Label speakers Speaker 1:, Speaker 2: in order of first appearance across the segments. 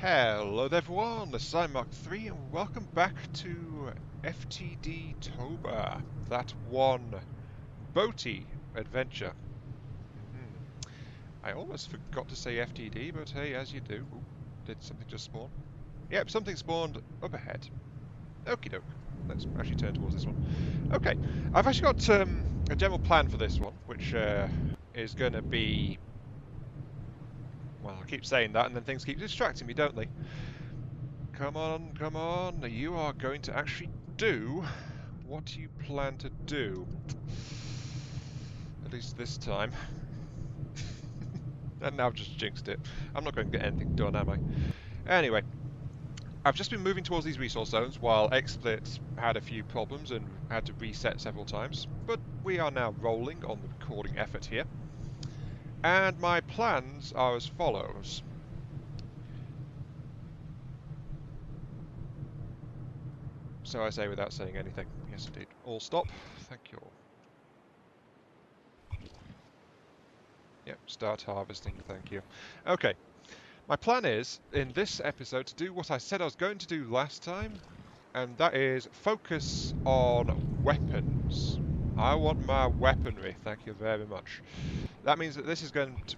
Speaker 1: Hello there everyone, this is Mark 3 and welcome back to FTD ToBA, that one boaty adventure. I almost forgot to say FTD, but hey, as you do. Ooh, did something just spawn? Yep, something spawned up ahead. Okie doke. Let's actually turn towards this one. Okay, I've actually got a general plan for this one, which is going to be... Well, I keep saying that and then things keep distracting me, don't they? Come on, come on. You are going to actually do what you plan to do. At least this time. And now I've just jinxed it. I'm not going to get anything done, am I? Anyway, I've just been moving towards these resource zones while XSplit had a few problems and had to reset several times. But we are now rolling on the recording effort here. And my plans are as follows. So I say without saying anything. Yes, indeed. All stop. Thank you all. Yep, start harvesting, thank you. Okay, my plan is, in this episode, to do what I said I was going to do last time, and that is focus on weapons. I want my weaponry, thank you very much. That means that this is going to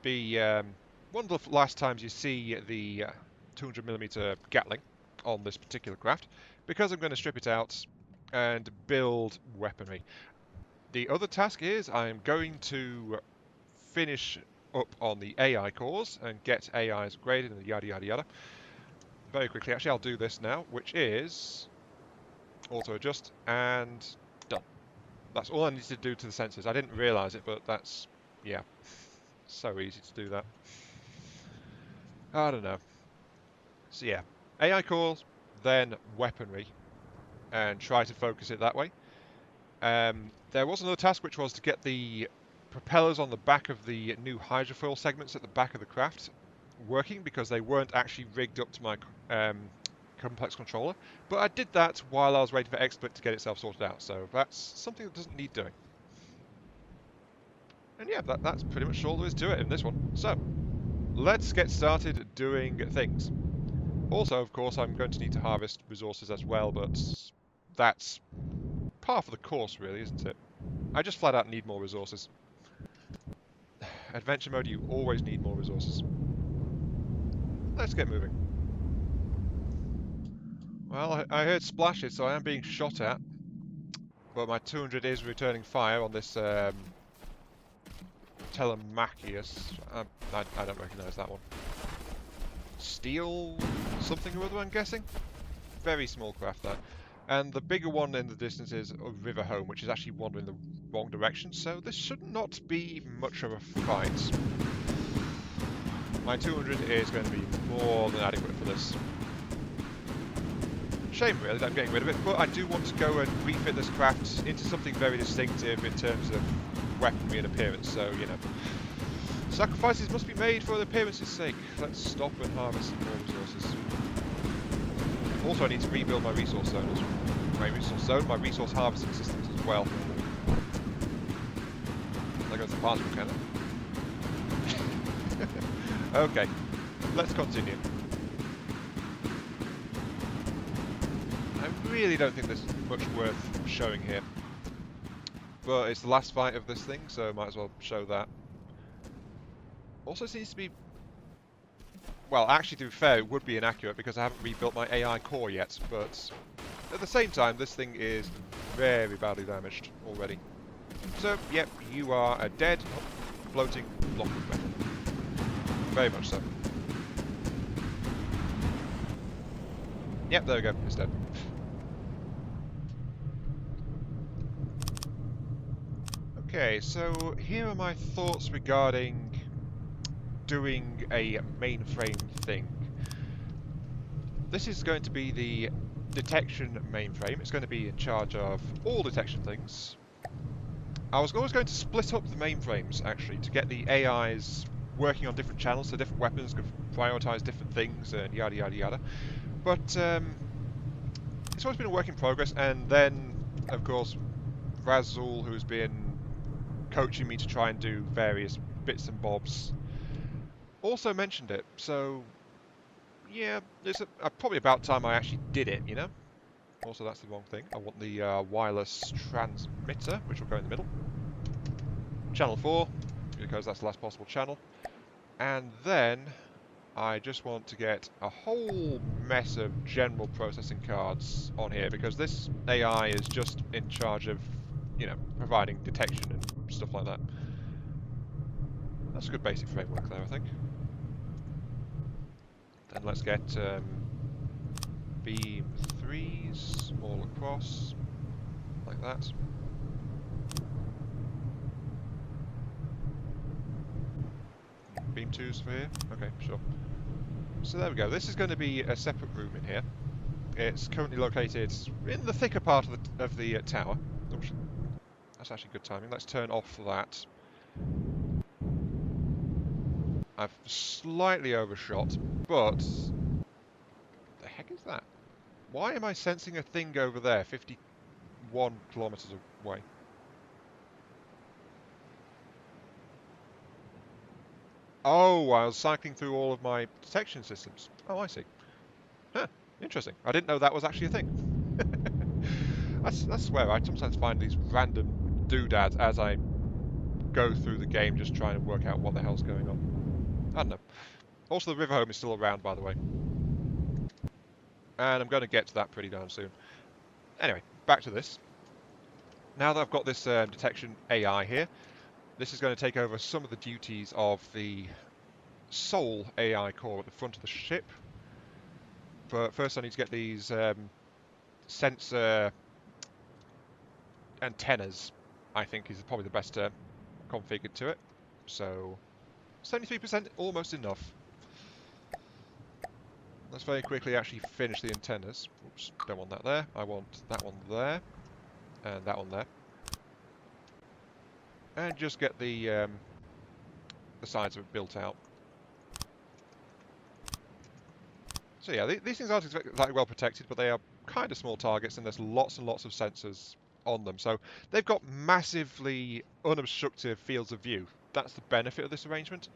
Speaker 1: be one of the last times you see the 200mm Gatling on this particular craft, because I'm going to strip it out and build weaponry. The other task is I'm going to finish up on the AI cores and get AIs upgraded and yada yada yada. Very quickly, actually I'll do this now, which is auto adjust and done. That's all I need to do to the sensors. I didn't realise it, but that's, yeah, so easy to do that. I don't know. So yeah, AI cores, then weaponry, and try to focus it that way. There was another task which was to get the propellers on the back of the new hydrofoil segments at the back of the craft working, because they weren't actually rigged up to my complex controller. But I did that while I was waiting for XSplit to get itself sorted out, so that's something that doesn't need doing. And yeah, that's pretty much all there is to it in this one. So, let's get started doing things. Also, of course, I'm going to need to harvest resources as well, but that's part of the course, really, isn't it? I just flat out need more resources. Adventure mode, you always need more resources. Let's get moving. Well, I heard splashes, so I am being shot at. But my 200 is returning fire on this Telemachus. I don't recognise that one. Steel something or other, I'm guessing? Very small craft, that. And the bigger one in the distance is a River Home, which is actually wandering the wrong direction, so this should not be much of a fight. My 200 is going to be more than adequate for this. Shame, really, that I'm getting rid of it, but I do want to go and refit this craft into something very distinctive in terms of weaponry and appearance, so, you know. Sacrifices must be made for the appearance's sake. Let's stop and harvest some more resources. Also, I need to rebuild my resource zones. My resource harvesting systems as well. There goes the parts can Okay, let's continue. I really don't think there's much worth showing here. But it's the last fight of this thing, so might as well show that. Also seems to be... Well, actually, to be fair, it would be inaccurate because I haven't rebuilt my AI core yet, but at the same time, this thing is very badly damaged already. So, yep, you are a dead, floating block of metal. Very much so. Yep, there we go, it's dead. Okay, so here are my thoughts regarding doing a mainframe thing. This is going to be the detection mainframe. It's going to be in charge of all detection things. I was always going to split up the mainframes, actually, to get the AIs working on different channels, so different weapons could prioritize different things, and yada yada yada. But it's always been a work in progress, and then, of course, Razul, who's been coaching me to try and do various bits and bobs, also mentioned it, so Yeah, it's probably about time I actually did it, you know? Also, that's the wrong thing. I want the wireless transmitter, which will go in the middle. Channel 4, because that's the last possible channel. And then I just want to get a whole mess of general processing cards on here, because this AI is just in charge of, you know, providing detection and stuff like that. That's a good basic framework there, I think. Then let's get beam 3s all across, like that. Beam 2s for here? Okay, sure. So there we go. This is going to be a separate room in here. It's currently located in the thicker part of the tower. Oops. That's actually good timing. Let's turn off that. I've slightly overshot, but the heck is that? Why am I sensing a thing over there, 51 kilometers away? Oh, I was cycling through all of my detection systems. Oh, I see. Huh, interesting. I didn't know that was actually a thing. I swear, I sometimes find these random doodads as I go through the game just trying to work out what the hell's going on. I don't know. Also, the river home is still around, by the way. And I'm going to get to that pretty darn soon. Anyway, back to this. Now that I've got this detection AI here, this is going to take over some of the duties of the sole AI core at the front of the ship. But first I need to get these sensor antennas, I think is probably the best term, configured to it. So 73% almost enough. Let's very quickly actually finish the antennas. Oops, don't want that there. I want that one there, and that one there. And just get the sides of it built out. So yeah, these things aren't exactly well protected, but they are kind of small targets, and there's lots and lots of sensors on them. So they've got massively unobstructed fields of view. That's the benefit of this arrangement.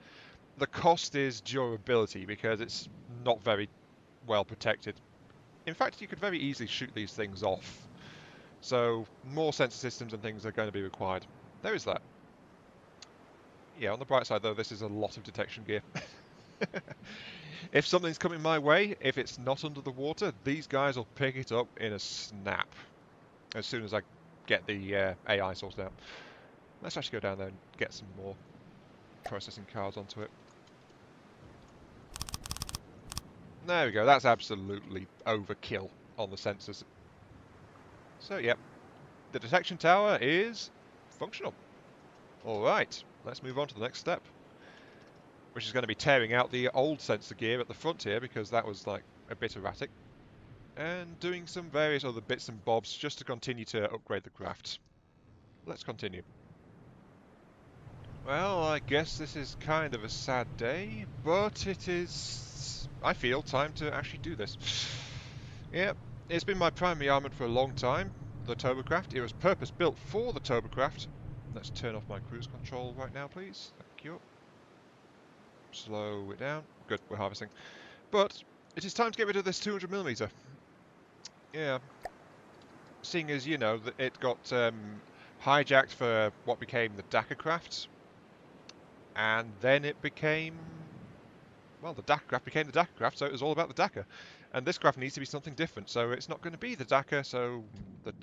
Speaker 1: The cost is durability, because it's not very well protected. In fact, you could very easily shoot these things off. So more sensor systems and things are going to be required. There is that. Yeah, on the bright side though, this is a lot of detection gear. If something's coming my way, if it's not under the water, these guys will pick it up in a snap as soon as I get the AI sorted out. Let's actually go down there and get some more processing cards onto it. There we go, that's absolutely overkill on the sensors. So, yep, the detection tower is functional. Alright, let's move on to the next step, which is going to be tearing out the old sensor gear at the front here, because that was like a bit erratic, and doing some various other bits and bobs just to continue to upgrade the craft. Let's continue. Well, I guess this is kind of a sad day, but it is, I feel, time to actually do this. Yep, it's been my primary armament for a long time, the ToBA craft. It was purpose-built for the ToBA craft. Let's turn off my cruise control right now, please. Thank you. Slow it down. Good, we're harvesting. But it is time to get rid of this 200mm. Yeah. Seeing as, you know, that it got hijacked for what became the DACA craft, and then it became, well, the DACA craft became the DACA craft, so it was all about the DACA. And this craft needs to be something different, so it's not going to be the DACA, so the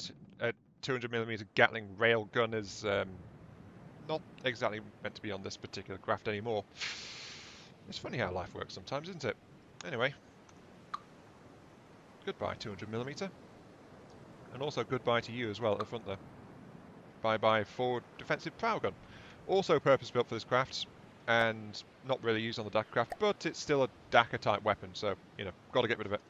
Speaker 1: 200mm Gatling railgun is not exactly meant to be on this particular craft anymore. It's funny how life works sometimes, isn't it? Anyway, goodbye 200mm. And also goodbye to you as well at the front there. Bye-bye forward defensive prow gun. Also purpose-built for this craft, and not really used on the DACA craft, but it's still a DACA-type weapon, so, you know, got to get rid of it.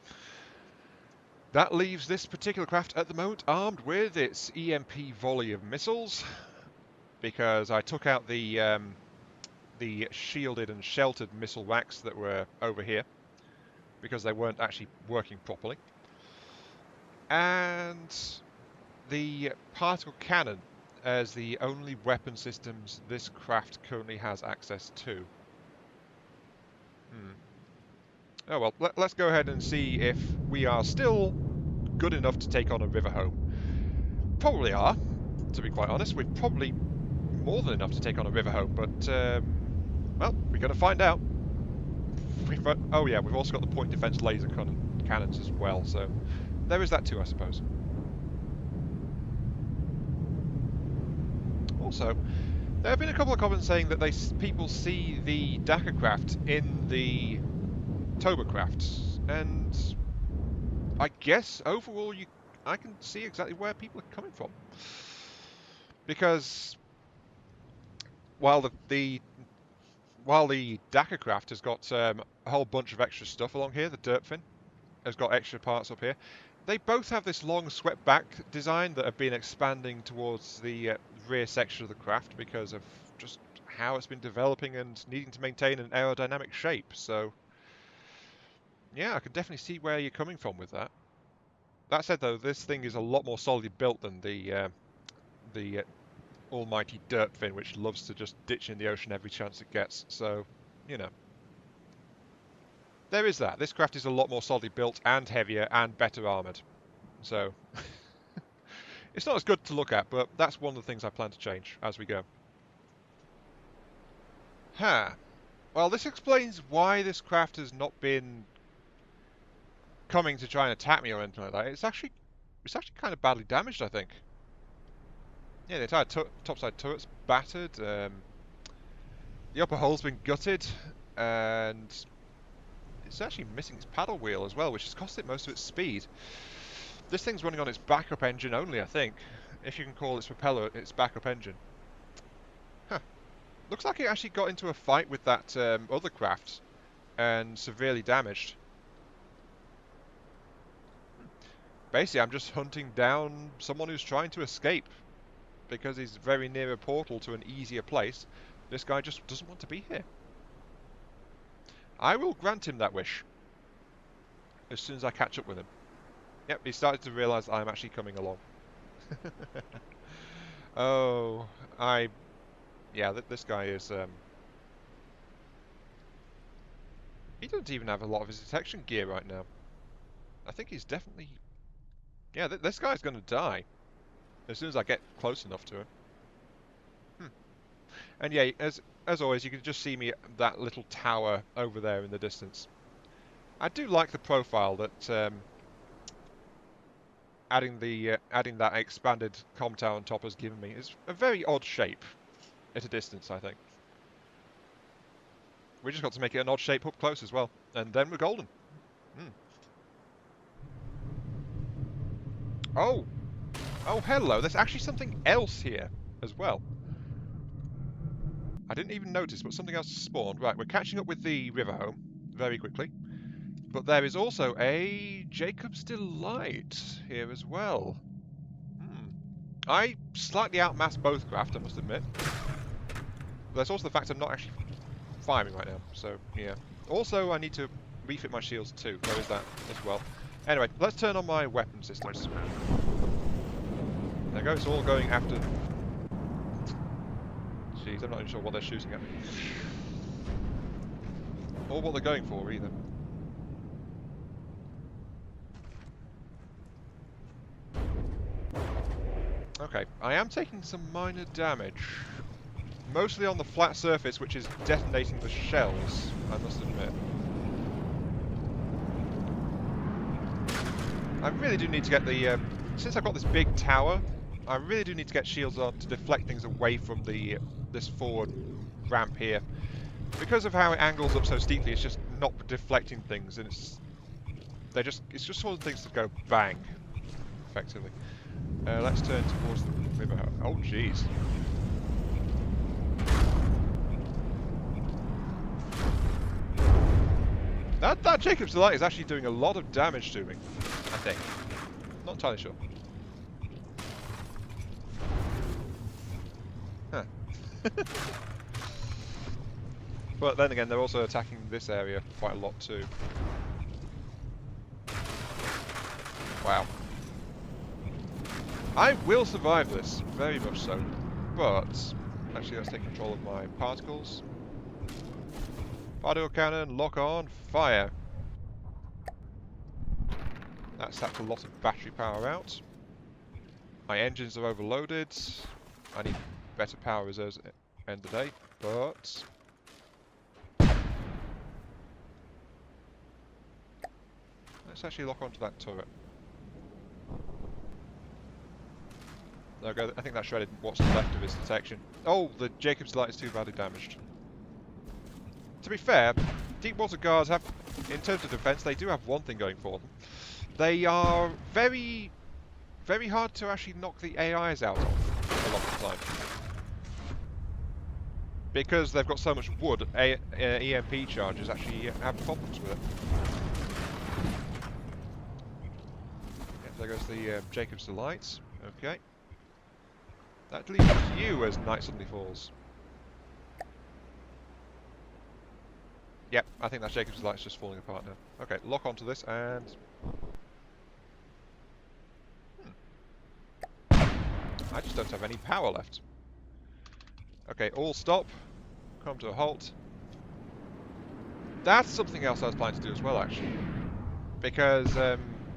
Speaker 1: That leaves this particular craft at the moment armed with its EMP volley of missiles, because I took out the shielded and sheltered missile racks that were over here, because they weren't actually working properly. And the particle cannon as the only weapon systems this craft currently has access to. Oh well, let's go ahead and see if we are still good enough to take on a river home. Probably are, to be quite honest. We're probably more than enough to take on a river home, but, well, we're going to find out. Oh yeah, we've also got the point defense laser cannons as well, so there is that too, I suppose. Also, there have been a couple of comments saying that people see the Dakar craft in the ToBA crafts, and I guess overall I can see exactly where people are coming from. Because while the Dakar craft has got a whole bunch of extra stuff along here, the dirt fin has got extra parts up here. They both have this long swept back design that have been expanding towards the rear section of the craft because of just how it's been developing and needing to maintain an aerodynamic shape. So, yeah, I can definitely see where you're coming from with that. That said, though, this thing is a lot more solidly built than the almighty dirt fin, which loves to just ditch in the ocean every chance it gets. So, you know. There is that. This craft is a lot more solidly built and heavier and better armoured. So, it's not as good to look at, but that's one of the things I plan to change as we go. Huh. Well, this explains why this craft has not been coming to try and attack me or anything like that. It's actually kind of badly damaged, I think. Yeah, the entire topside turret's battered. The upper hull's been gutted, and it's actually missing its paddle wheel as well, which has cost it most of its speed. This thing's running on its backup engine only, I think, if you can call its propeller its backup engine. Huh. Looks like it actually got into a fight with that other craft and severely damaged. Basically, I'm just hunting down someone who's trying to escape because he's very near a portal to an easier place. This guy just doesn't want to be here. I will grant him that wish as soon as I catch up with him. Yep, he started to realise I'm actually coming along. Oh, yeah, this guy is, he doesn't even have a lot of his detection gear right now. I think he's definitely, yeah, this guy's going to die as soon as I get close enough to him. And yeah, as always, you can just see me at that little tower over there in the distance. I do like the profile that adding that expanded comm tower on top has given me. It's a very odd shape at a distance, I think. We just got to make it an odd shape up close as well, and then we're golden. Oh, hello. There's actually something else here as well. I didn't even notice, but something else spawned. Right, we're catching up with the river home very quickly. But there is also a Jacob's Delight here as well. I slightly outmassed both craft, I must admit. But there's also the fact I'm not actually firing right now, so yeah. Also, I need to refit my shields too. There is that as well. Anyway, let's turn on my weapon systems. There we go, it's all going after... Jeez, I'm not even sure what they're shooting at me. Or what they're going for, either. Okay, I am taking some minor damage. Mostly on the flat surface, which is detonating the shells, I must admit. I really do need to get the... since I've got this big tower, I really do need to get shields on to deflect things away from this forward ramp here. Because of how it angles up so steeply, it's just not deflecting things, and it's just sort of things that go bang, effectively. Let's turn towards the river. Oh, jeez. That Jacob's Delight is actually doing a lot of damage to me, I think. Not entirely sure. Huh. But then again, they're also attacking this area quite a lot too. Wow. I will survive this, very much so. But, actually let's take control of my particles. Particle cannon, lock on, fire. That sapped a lot of battery power out. My engines are overloaded. I need better power reserves at the end of the day, but... let's actually lock onto that turret. There we go. I think that shredded what's left of his detection. Oh, the Jacob's light is too badly damaged. To be fair, deep water guards have, in terms of defense, they do have one thing going for them. They are very, very hard to actually knock the AIs out of a lot of the time. Because they've got so much wood, EMP charges actually have problems with it. Yeah, there goes the Jacob's Delight. Okay. That leaves you as night suddenly falls. Yep, I think that Jacob's Delight's just falling apart now. Okay, lock onto this and... I just don't have any power left. Okay, all stop. Come to a halt. That's something else I was planning to do as well, actually. Because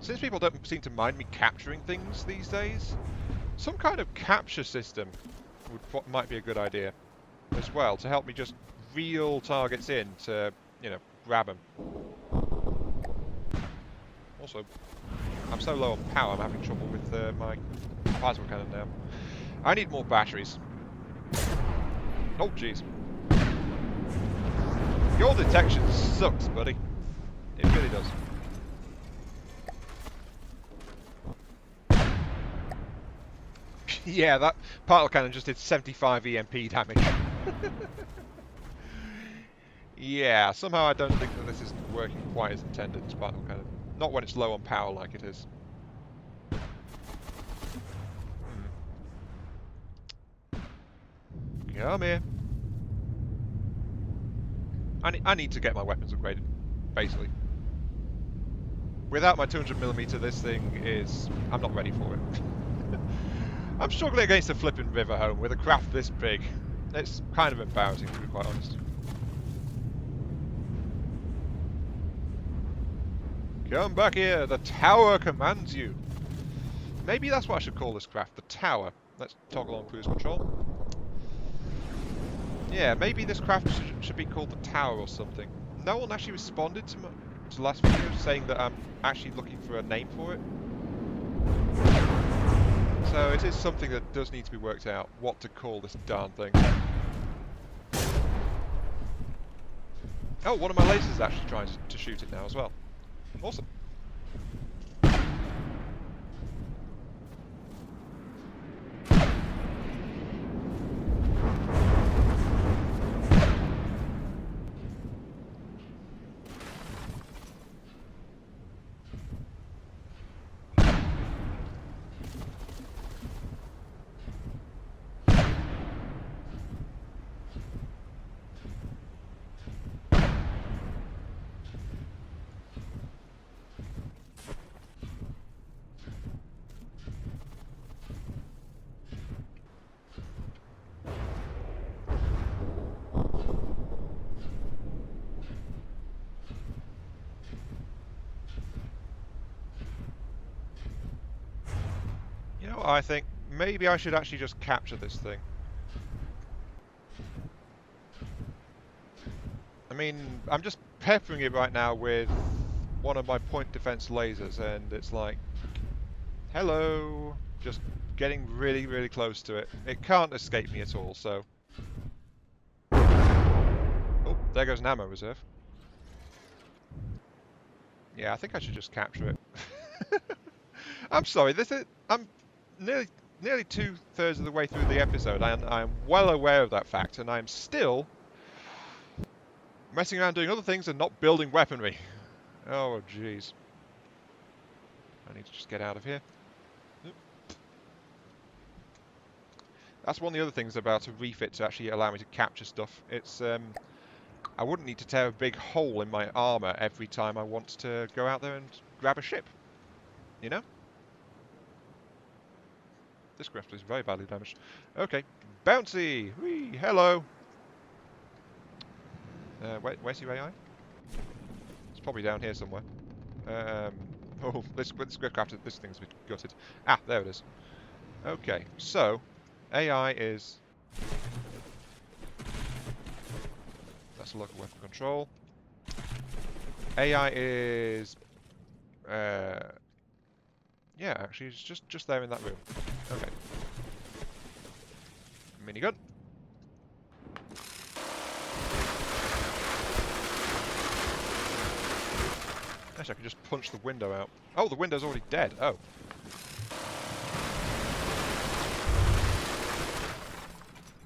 Speaker 1: since people don't seem to mind me capturing things these days, some kind of capture system might be a good idea as well, to help me just reel targets in to, you know, grab them. Also, I'm so low on power, I'm having trouble with my plasma cannon now. I need more batteries. Oh, jeez. Your detection sucks, buddy. It really does. Yeah, that particle cannon just did 75 EMP damage. Yeah, somehow I don't think that this is working quite as intended, this particle cannon. Not when it's low on power like it is. Come here. I need to get my weapons upgraded, basically. Without my 200mm, this thing is... I'm not ready for it. I'm struggling against a flipping river home with a craft this big. It's kind of embarrassing, to be quite honest. Come back here, the tower commands you. Maybe that's what I should call this craft, the tower. Let's toggle on cruise control. Yeah, maybe this craft should be called the tower or something. No one actually responded to the last video saying that I'm actually looking for a name for it. So it is something that does need to be worked out, what to call this darn thing. Oh, one of my lasers is actually trying to shoot it now as well. Awesome. You know what I think? Maybe I should actually just capture this thing. I mean, I'm just peppering it right now with one of my point defense lasers, and it's like, hello, just getting really, really close to it. It can't escape me at all, so... Oh, there goes an ammo reserve. Yeah, I think I should just capture it. I'm sorry, I'm nearly 2/3 of the way through the episode, and I'm well aware of that fact, and I'm still messing around doing other things and not building weaponry. Oh, jeez. I need to just get out of here. That's one of the other things about a refit to actually allow me to capture stuff. It's, I wouldn't need to tear a big hole in my armour every time I want to go out there and grab a ship. You know? This craft is very badly damaged. Okay. Bouncy! Whee! Hello! Where's your AI? It's probably down here somewhere. Oh, this craft, this thing's been gutted. Ah, there it is. Okay, so AI is... That's a local weapon control. AI is... yeah, actually, it's just there in that room. Okay. Minigun. Actually, I can just punch the window out. Oh, the window's already dead. Oh.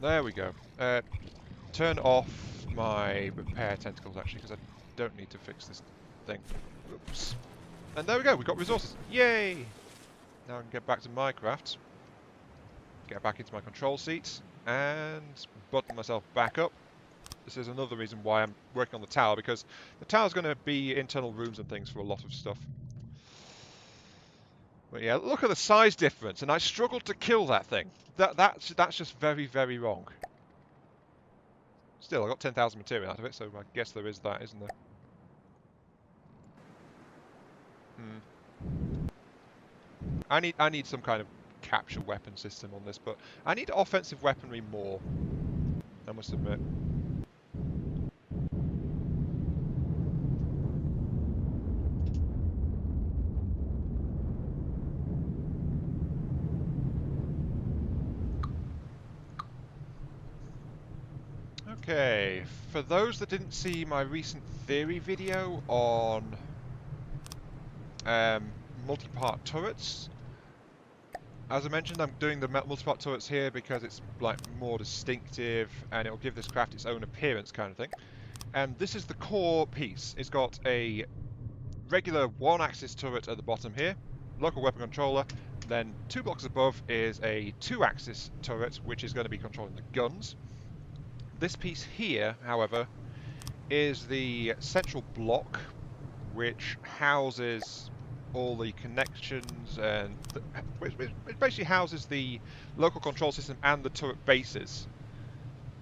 Speaker 1: There we go. Turn off my repair tentacles, actually, because I don't need to fix this thing. Oops. And there we go, we've got resources. Yay! Now I can get back to my craft. Get back into my control seat. And button myself back up. This is another reason why I'm working on the tower, because the tower's going to be internal rooms and things for a lot of stuff. But yeah, look at the size difference, and I struggled to kill that thing. That's just very, very wrong. Still, I got 10,000 material out of it, so I guess there is that, isn't there? I need some kind of capture weapon system on this, but I need offensive weaponry more, I must admit. Okay, for those that didn't see my recent theory video on multi-part turrets, as I mentioned, I'm doing the multi-part turrets here because it's like more distinctive and it'll give this craft its own appearance kind of thing. And this is the core piece. It's got a regular one-axis turret at the bottom here, local weapon controller, then 2 blocks above is a 2-axis turret which is going to be controlling the guns. This piece here, however, is the central block which houses all the connections and it basically houses the local control system and the turret bases.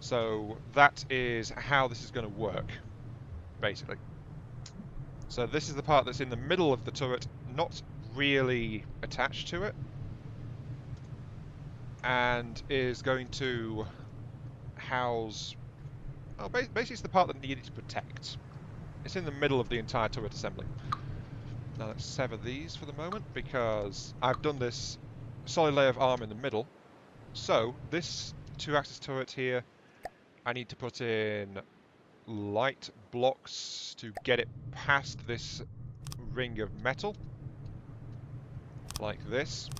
Speaker 1: So that is how this is going to work, basically. So this is the part that's in the middle of the turret, not really attached to it, and is going to house... Well, basically it's the part that needed to protect. It's in the middle of the entire turret assembly. Now let's sever these for the moment, because I've done this solid layer of armor in the middle. So this 2-axis turret here, I need to put in light blocks to get it past this ring of metal, like this.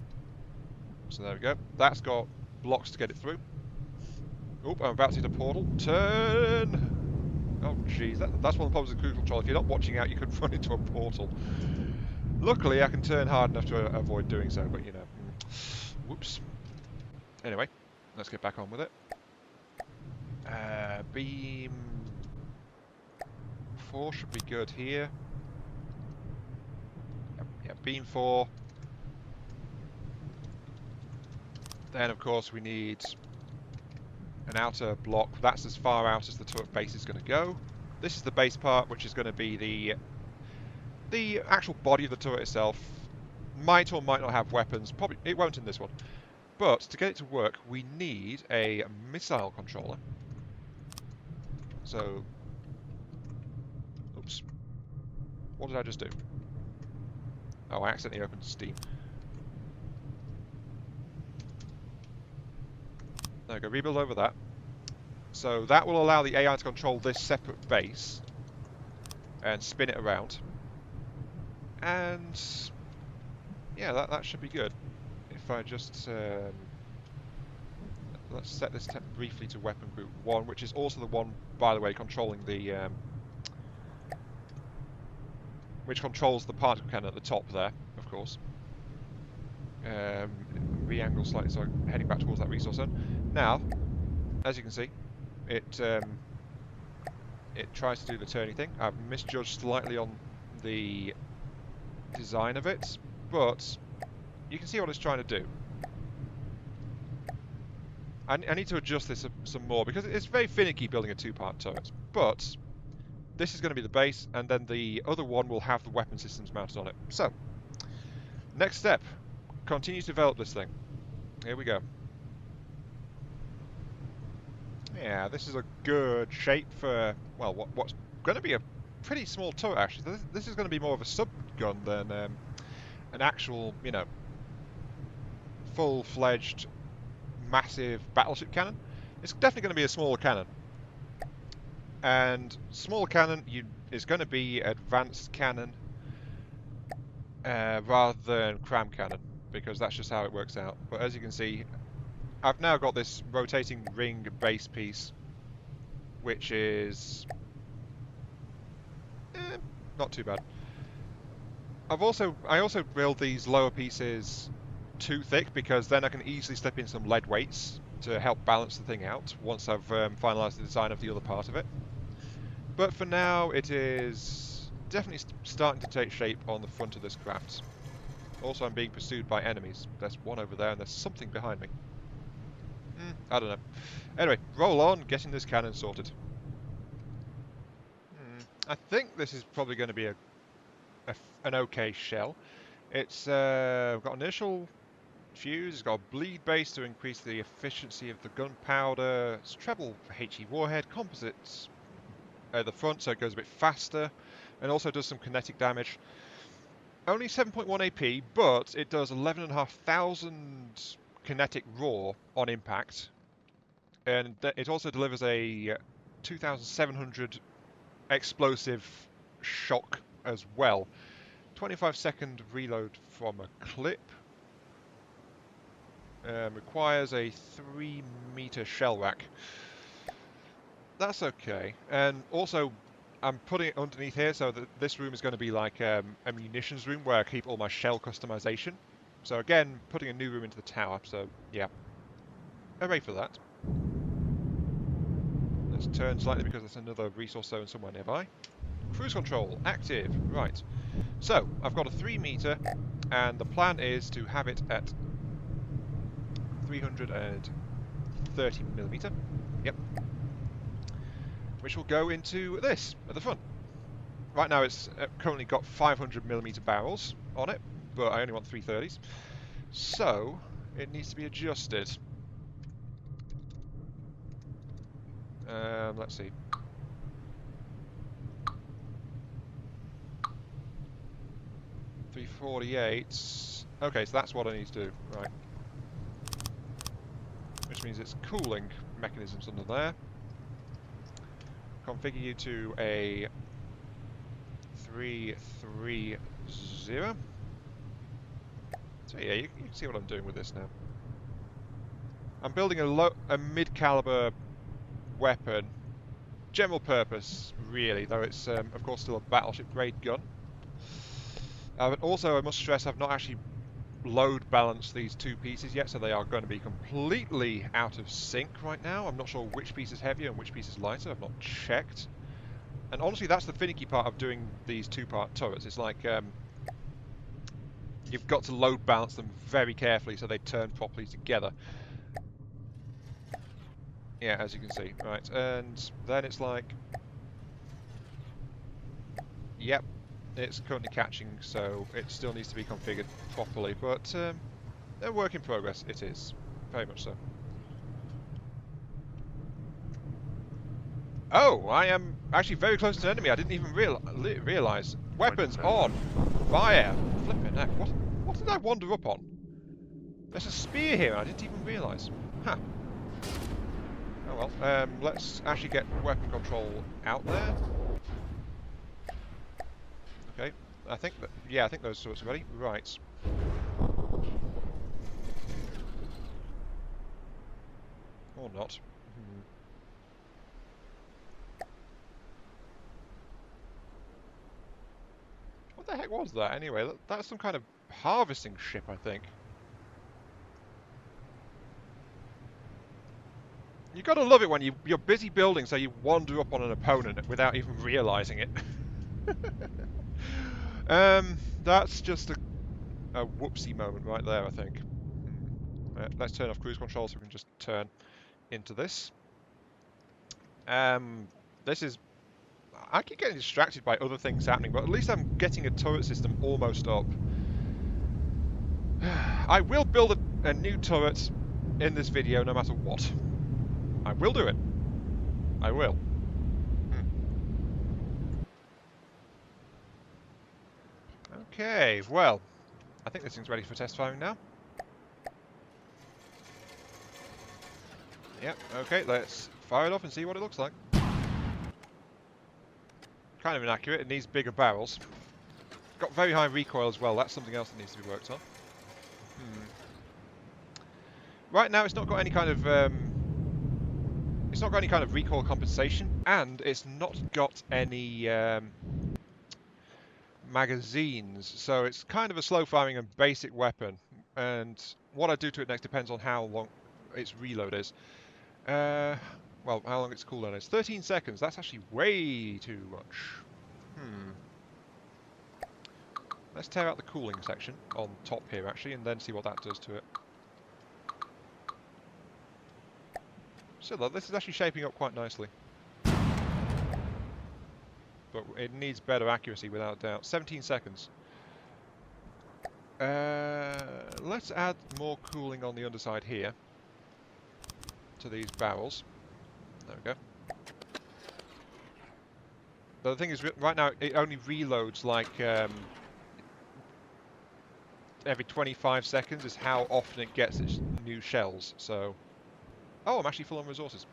Speaker 1: So there we go. That's got blocks to get it through. Oh, I'm about to hit a portal. Turn! Oh, jeez, that's one of the problems with cruise control. If you're not watching out, you could run into a portal. Luckily, I can turn hard enough to avoid doing so, but you know. Whoops. Anyway, let's get back on with it. Beam 4 should be good here. Yeah, beam 4. Then, of course, we need an outer block. That's as far out as the turret base is going to go. This is the base part, which is going to be the actual body of the turret itself. Might or might not have weapons. Probably it won't in this one. But to get it to work, we need a missile controller. So, oops. What did I just do? Oh, I accidentally opened Steam. There we go, rebuild over that. So that will allow the AI to control this separate base and spin it around. And yeah, that should be good. If I just let's set this briefly to weapon group 1, which is also the one, by the way, controlling the which controls the particle cannon at the top there, of course. Re-angle slightly, so I'm heading back towards that resource zone. Now, as you can see, it tries to do the turning thing. I've misjudged slightly on the design of it, but you can see what it's trying to do. I need to adjust this some more, because it's very finicky building a 2-part turret, but this is going to be the base, and then the other one will have the weapon systems mounted on it. So, Next step, continue to develop this thing. Here we go. Yeah, this is a good shape for, well, what's going to be a pretty small turret, actually. This is going to be more of a sub-gun than an actual, you know, full-fledged, massive battleship cannon. It's definitely going to be a smaller cannon. And smaller cannon is going to be advanced cannon rather than cram cannon, because that's just how it works out. But as you can see, I've now got this rotating ring base piece, which is not too bad. I also build these lower pieces too thick, because then I can easily slip in some lead weights to help balance the thing out once I've finalised the design of the other part of it. But for now, it is definitely starting to take shape on the front of this craft. Also, I'm being pursued by enemies. There's one over there, and there's something behind me. I don't know. Anyway, roll on, getting this cannon sorted. I think this is probably going to be an okay shell. It's got an initial fuse, it's got a bleed base to increase the efficiency of the gunpowder, it's treble HE warhead, composites at the front so it goes a bit faster, and also does some kinetic damage. Only 7.1 AP, but it does 11,500 kinetic raw on impact, and it also delivers a 2,700 explosive shock as well. 25-second reload from a clip. Requires a 3-meter shell rack. That's okay. And also, I'm putting it underneath here so that this room is going to be like a munitions room where I keep all my shell customization. So again, putting a new room into the tower. So yeah, hooray for that. Let's turn slightly because there's another resource zone somewhere nearby. Cruise control active. Right. So I've got a 3-meter, and the plan is to have it at 330mm. Yep. Which will go into this at the front. Right now it's currently got 500mm barrels on it, but I only want 330s. So it needs to be adjusted. Let's see. .348. Okay, so that's what I need to do. Right. Which means it's cooling mechanisms under there. Configure you to a 330. So yeah, you can see what I'm doing with this now. I'm building a mid-caliber weapon, general purpose really, though it's of course still a battleship grade gun. But also I must stress I've not actually load balanced these two pieces yet, so they are going to be completely out of sync right now. I'm not sure which piece is heavier and which piece is lighter. I've not checked. And honestly, that's the finicky part of doing these two-part turrets. It's like you've got to load balance them very carefully so they turn properly together. Yeah, as you can see. Right, and then it's like... Yep, it's currently catching, so it still needs to be configured properly, but a work in progress it is. Very much so. Oh, I am actually very close to an enemy. I didn't even realise. Weapons on! Fire! Flipping heck, what did I wander up on? There's a spear here, I didn't even realise. Huh. Oh well, let's actually get weapon control out there. Okay, I think that, yeah, I think those sorts are ready. Right. Or not. What the heck was that anyway? That's some kind of harvesting ship, I think. You gotta love it when you're busy building, so you wander up on an opponent without even realising it. That's just a whoopsie moment right there, I think. Let's turn off cruise control so we can just turn into this. This is... I keep getting distracted by other things happening, but at least I'm getting a turret system almost up. I will build a new turret in this video no matter what. I will do it. I will. Okay, well, I think this thing's ready for test firing now. Yep, okay, let's fire it off and see what it looks like. Kind of inaccurate, it needs bigger barrels. Got very high recoil as well, that's something else that needs to be worked on. Right now it's not got any kind of recoil compensation, and it's not got any magazines, so it's kind of a slow firing and basic weapon, and what I do to it next depends on how long its reload is. Well, how long its cooldown is. 13 seconds, that's actually way too much. Let's tear out the cooling section on top here actually, and then see what that does to it. So this is actually shaping up quite nicely. But it needs better accuracy without doubt. 17 seconds. Let's add more cooling on the underside here to these barrels. There we go. But the thing is, right now it only reloads like every 25 seconds is how often it gets its new shells. So, oh, I'm actually full on resources.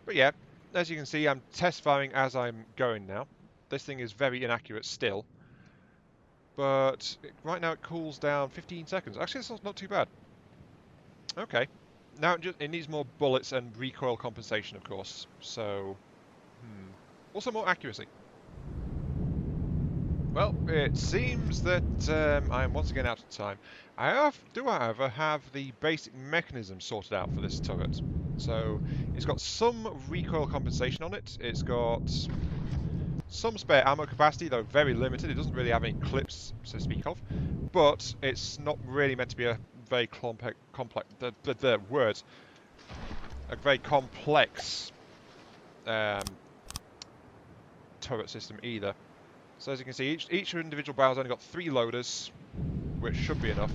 Speaker 1: But yeah, as you can see, I'm test firing as I'm going now. This thing is very inaccurate still. But right now it cools down 15 seconds. Actually, it's not too bad. Okay. Now it needs more bullets and recoil compensation, of course. So, also more accuracy. Well, it seems that I am once again out of time. I do, however, have the basic mechanism sorted out for this turret. So, it's got some recoil compensation on it. It's got some spare ammo capacity, though very limited. It doesn't really have any clips to speak of. But it's not really meant to be a very complex turret system either. So as you can see, each individual barrel's only got 3 loaders, which should be enough.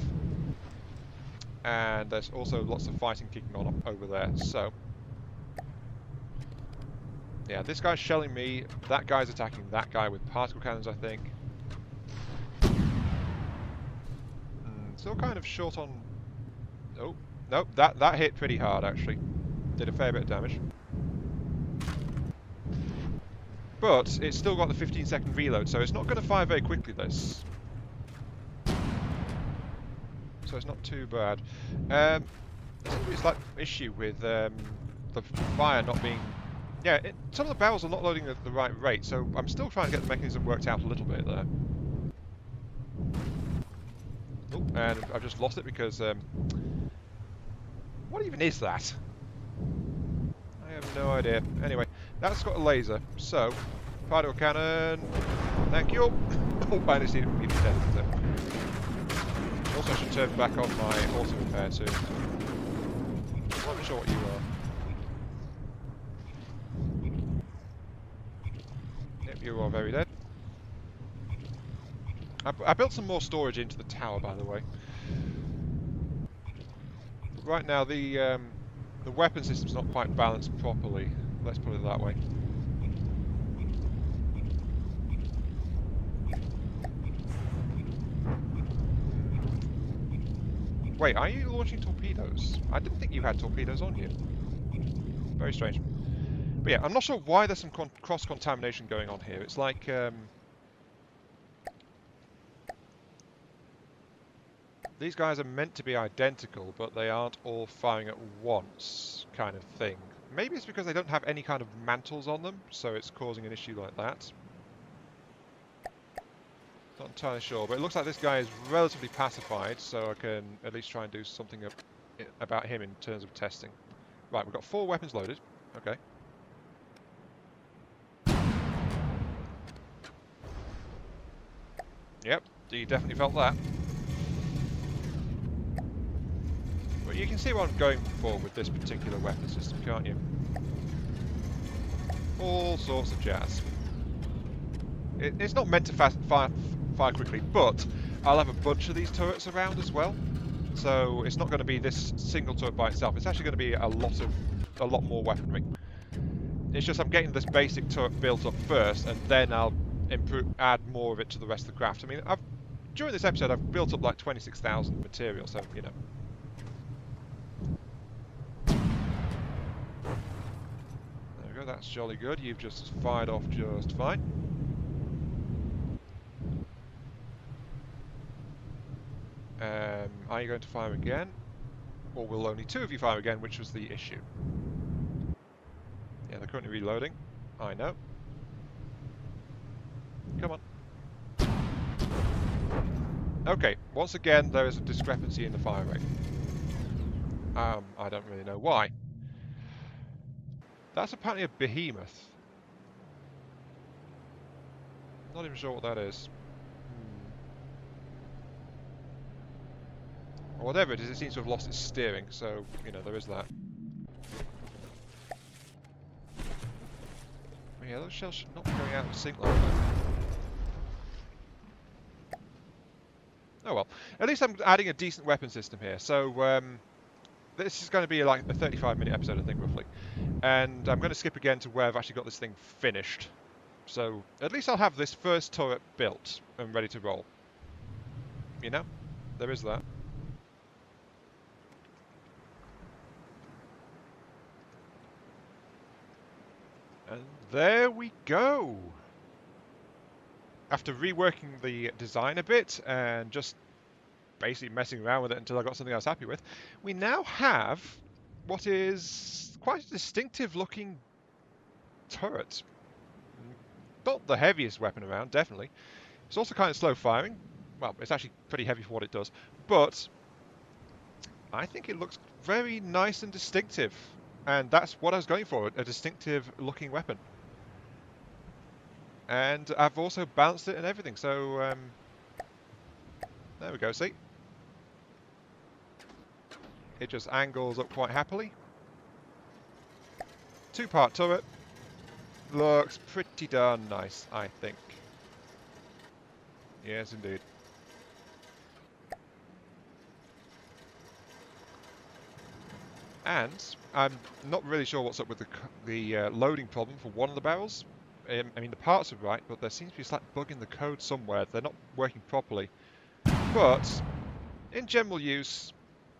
Speaker 1: And there's also lots of fighting kicking on over there, so... yeah, this guy's shelling me, that guy's attacking that guy with particle cannons, I think. Still kind of short on... oh, nope, that hit pretty hard, actually. Did a fair bit of damage. But it's still got the 15-second reload, so it's not going to fire very quickly, this. So it's not too bad. There's a slight issue with the fire not being... yeah, some of the barrels are not loading at the right rate, so I'm still trying to get the mechanism worked out a little bit there. Oh, and I've just lost it because... what even is that? I have no idea. Anyway, that's got a laser, so... particle cannon... thank you! Oh, I just need to be dead. Also, I should turn back on my auto repair too. I'm not sure what you are. Yep, you are very dead. I built some more storage into the tower, by the way. Right now, the weapon system's not quite balanced properly. Let's put it that way. Wait, are you launching torpedoes? I didn't think you had torpedoes on you. Very strange. But yeah, I'm not sure why there's some cross-contamination going on here. It's like... these guys are meant to be identical, but they aren't all firing at once, kind of thing. Maybe it's because they don't have any kind of mantles on them, so it's causing an issue like that. Not entirely sure, but it looks like this guy is relatively pacified, so I can at least try and do something about him in terms of testing. Right, we've got 4 weapons loaded. Okay. Yep, you definitely felt that. But you can see what I'm going for with this particular weapon system, can't you? All sorts of jazz. It's not meant to fire quickly, but I'll have a bunch of these turrets around as well. So it's not going to be this single turret by itself. It's actually going to be a lot more weaponry. It's just I'm getting this basic turret built up first, and then I'll add more of it to the rest of the craft. I mean, during this episode, I've built up like 26,000 material, so, you know. There we go, that's jolly good. You've just fired off just fine. Are you going to fire again? Or will only 2 of you fire again, which was the issue? Yeah, they're currently reloading. I know. Come on. Okay, once again, there is a discrepancy in the fire rate. I don't really know why. That's apparently a behemoth. Not even sure what that is. Or whatever it is, it seems to have lost its steering, so, you know, there is that. But yeah, those shells should not be going out of sync like that. Oh well. At least I'm adding a decent weapon system here, so this is going to be like a 35-minute episode, I think, roughly. And I'm going to skip again to where I've actually got this thing finished. So, at least I'll have this first turret built and ready to roll. You know? There is that. And there we go! After reworking the design a bit and just basically messing around with it until I got something I was happy with, we now have what is quite a distinctive looking turret. Not the heaviest weapon around, definitely. It's also kind of slow firing. Well, it's actually pretty heavy for what it does, but I think it looks very nice and distinctive. And that's what I was going for, a distinctive looking weapon. And I've also balanced it and everything, so there we go, see? It just angles up quite happily. 2-part turret. Looks pretty darn nice, I think. Yes, indeed. And I'm not really sure what's up with the loading problem for one of the barrels. I mean, the parts are right, but there seems to be a slight bug in the code somewhere. They're not working properly. But, in general use,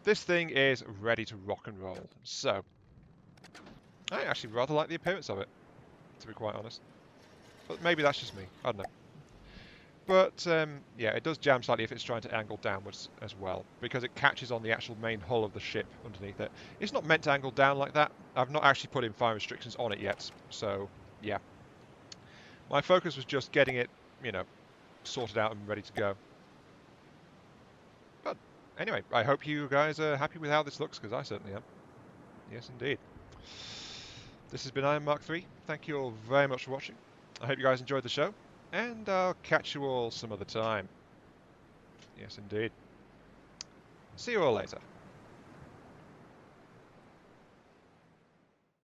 Speaker 1: this thing is ready to rock and roll. So, I actually rather like the appearance of it, to be quite honest. But maybe that's just me. I don't know. But, yeah, it does jam slightly if it's trying to angle downwards as well, because it catches on the actual main hull of the ship underneath it. It's not meant to angle down like that. I've not actually put in fire restrictions on it yet, so, yeah. My focus was just getting it, you know, sorted out and ready to go. But, anyway, I hope you guys are happy with how this looks, because I certainly am. Yes, indeed. This has been Iron Mark III. Thank you all very much for watching. I hope you guys enjoyed the show. And I'll catch you all some other time. Yes, indeed. See you all later.